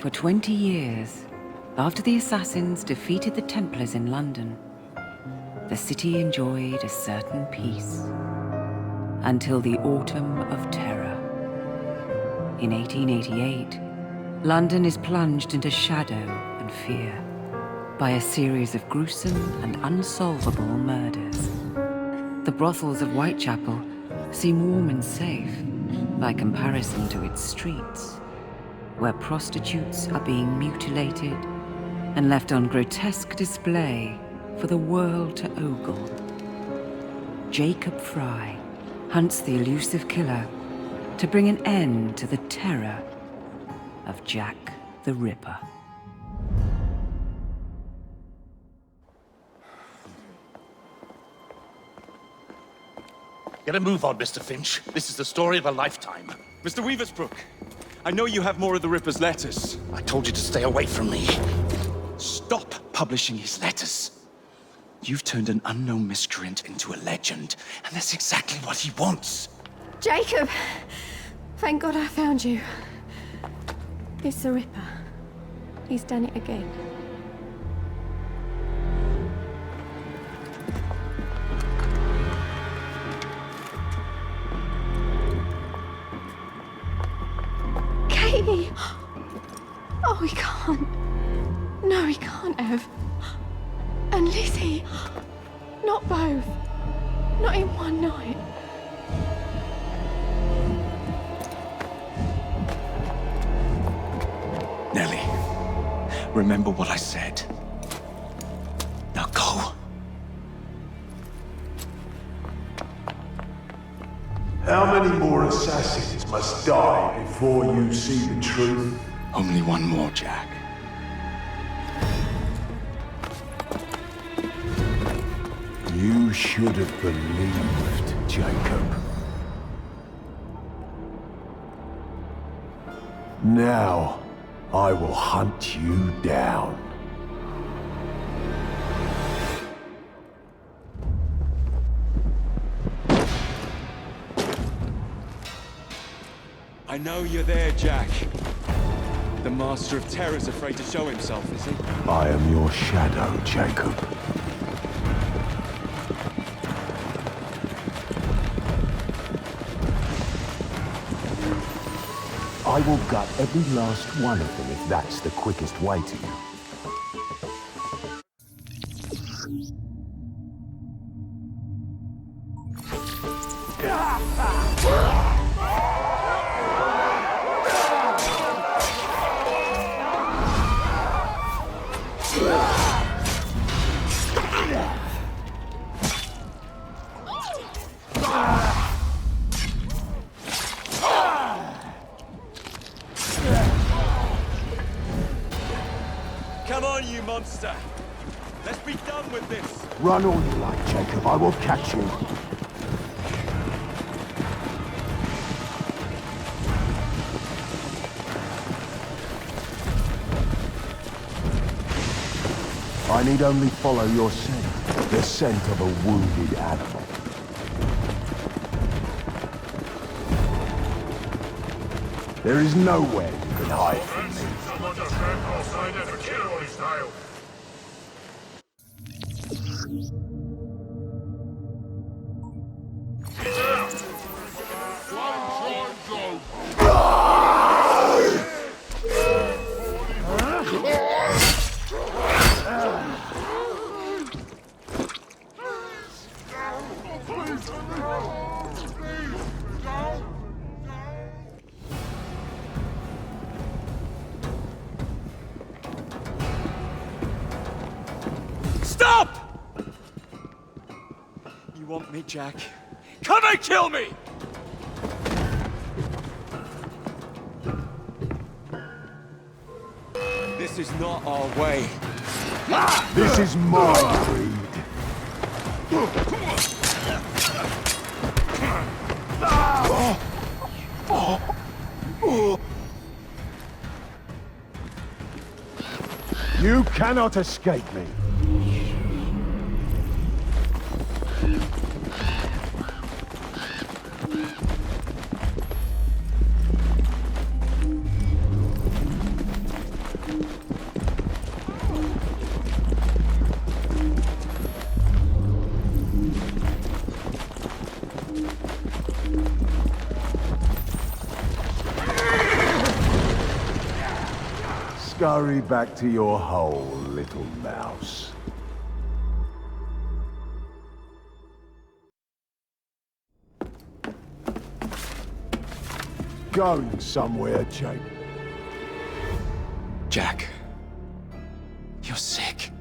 For 20 years, after the Assassins defeated the Templars in London, the city enjoyed a certain peace. Until the Autumn of Terror. In 1888, London is plunged into shadow and fear by a series of gruesome and unsolvable murders. The brothels of Whitechapel seem warm and safe by comparison to its streets, where prostitutes are being mutilated and left on grotesque display for the world to ogle. Jacob Frye hunts the elusive killer to bring an end to the terror of Jack the Ripper. Get a move on, Mr. Finch. This is the story of a lifetime. Mr. Weaversbrook, I know you have more of the Ripper's letters. I told you to stay away from me. Stop publishing his letters. You've turned an unknown miscreant into a legend, and that's exactly what he wants. Jacob! Thank God I found you. It's the Ripper. He's done it again. Katie! Oh, he can't. No, he can't have. And Lizzie. Not both. Not in one night. Nellie, remember what I said. Now go. How many more assassins must die before you see the truth? Only one more, Jack. You should have believed, Jacob. Now, I will hunt you down. I know you're there, Jack. The Master of Terror's afraid to show himself, is he? I am your shadow, Jacob. I will gut every last one of them if that's the quickest way to you. Come on, you monster! Let's be done with this! Run all you like, Jacob. I will catch you. I need only follow your scent. The scent of a wounded animal. There is nowhere you can hide from me. Stop! You want me, Jack? Come and kill me! This is not our way. This is my breed. You cannot escape me. Scurry back to your hole, little mouse. Going somewhere, Jacob. Jack. You're sick.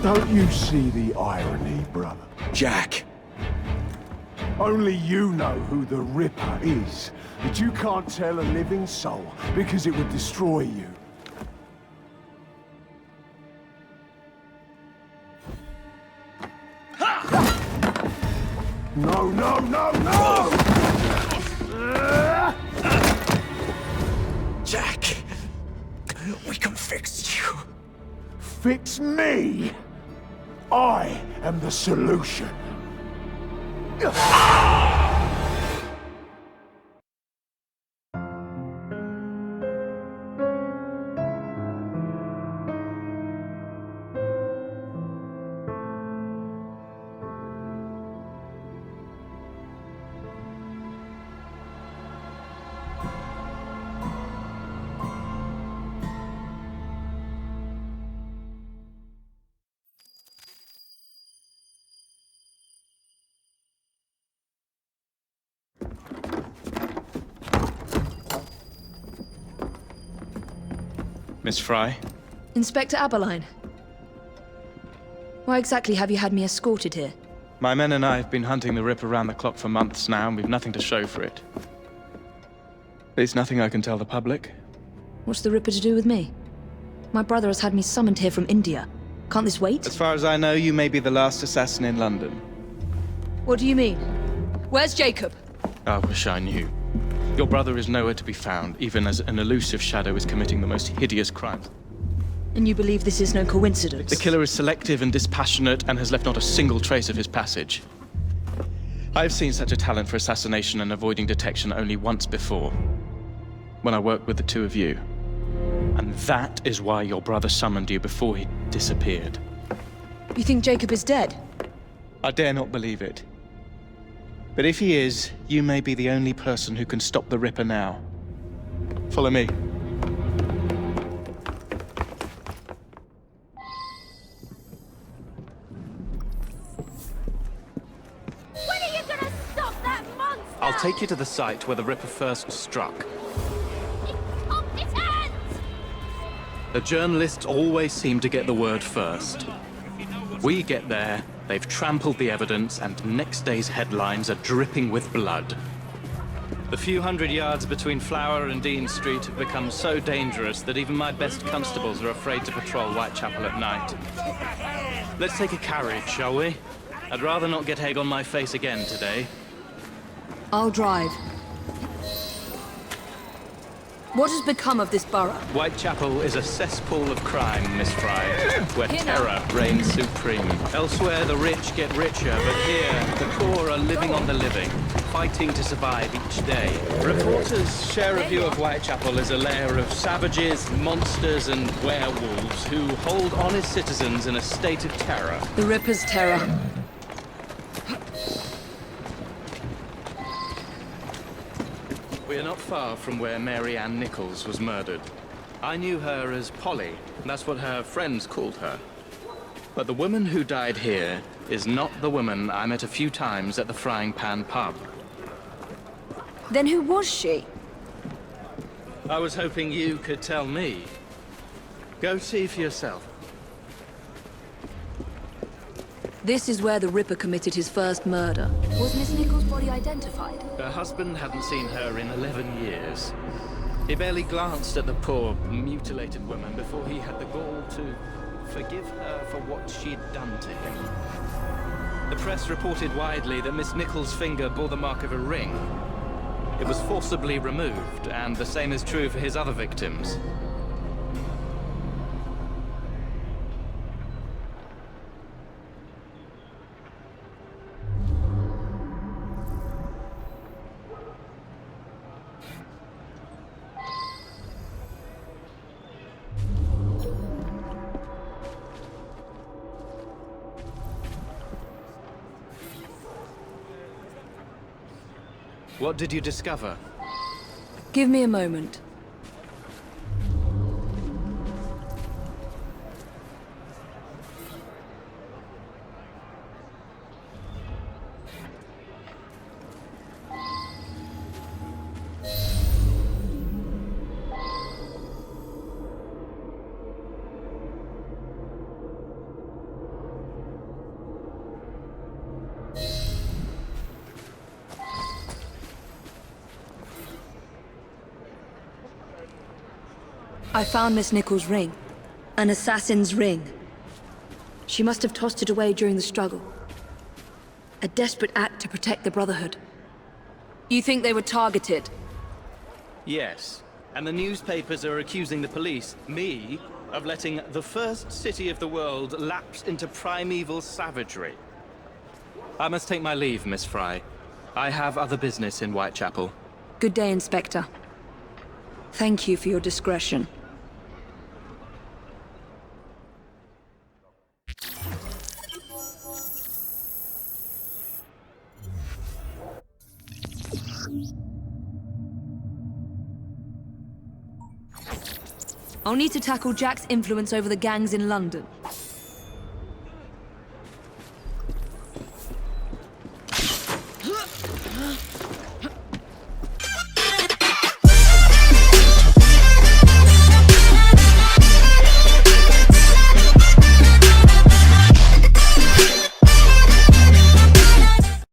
Don't you see the irony, brother? Jack. Only you know who the Ripper is, but you can't tell a living soul because it would destroy you. No, no, no, no! Jack. We can fix you. Fix me! I am the solution. Miss Frye? Inspector Aberline. Why exactly have you had me escorted here? My men and I have been hunting the Ripper around the clock for months now, and we've nothing to show for it. There's nothing I can tell the public. What's the Ripper to do with me? My brother has had me summoned here from India. Can't this wait? As far as I know, you may be the last assassin in London. What do you mean? Where's Jacob? I wish I knew. Your brother is nowhere to be found, even as an elusive shadow is committing the most hideous crimes. And you believe this is no coincidence? The killer is selective and dispassionate and has left not a single trace of his passage. I've seen such a talent for assassination and avoiding detection only once before, when I worked with the two of you. And that is why your brother summoned you before he disappeared. You think Jacob is dead? I dare not believe it. But if he is, you may be the only person who can stop the Ripper now. Follow me. When are you gonna stop that monster? I'll take you to the site where the Ripper first struck. Incompetent! The journalists always seem to get the word first. We get there, they've trampled the evidence, and next day's headlines are dripping with blood. The few hundred yards between Flower and Dean Street have become so dangerous that even my best constables are afraid to patrol Whitechapel at night. Let's take a carriage, shall we? I'd rather not get egg on my face again today. I'll drive. What has become of this borough? Whitechapel is a cesspool of crime, Miss Frye, where Here now. terror reigns supreme. Elsewhere, the rich get richer, but here, the poor are living on the living, fighting to survive each day. Reporters share a view of Whitechapel as a lair of savages, monsters, and werewolves who hold honest citizens in a state of terror. The Ripper's terror. We are not far from where Mary Ann Nichols was murdered. I knew her as Polly, that's what her friends called her. But the woman who died here is not the woman I met a few times at the Frying Pan pub. Then who was she? I was hoping you could tell me. Go see for yourself. This is where the Ripper committed his first murder. Was Miss Nichols' body identified? Her husband hadn't seen her in 11 years. He barely glanced at the poor, mutilated woman before he had the gall to forgive her for what she'd done to him. The press reported widely that Miss Nichols' finger bore the mark of a ring. It was forcibly removed, and the same is true for his other victims. What did you discover? Give me a moment. I found Miss Nichols' ring. An assassin's ring. She must have tossed it away during the struggle. A desperate act to protect the Brotherhood. You think they were targeted? Yes. And the newspapers are accusing the police, me, of letting the first city of the world lapse into primeval savagery. I must take my leave, Miss Frye. I have other business in Whitechapel. Good day, Inspector. Thank you for your discretion. I'll need to tackle Jack's influence over the gangs in London.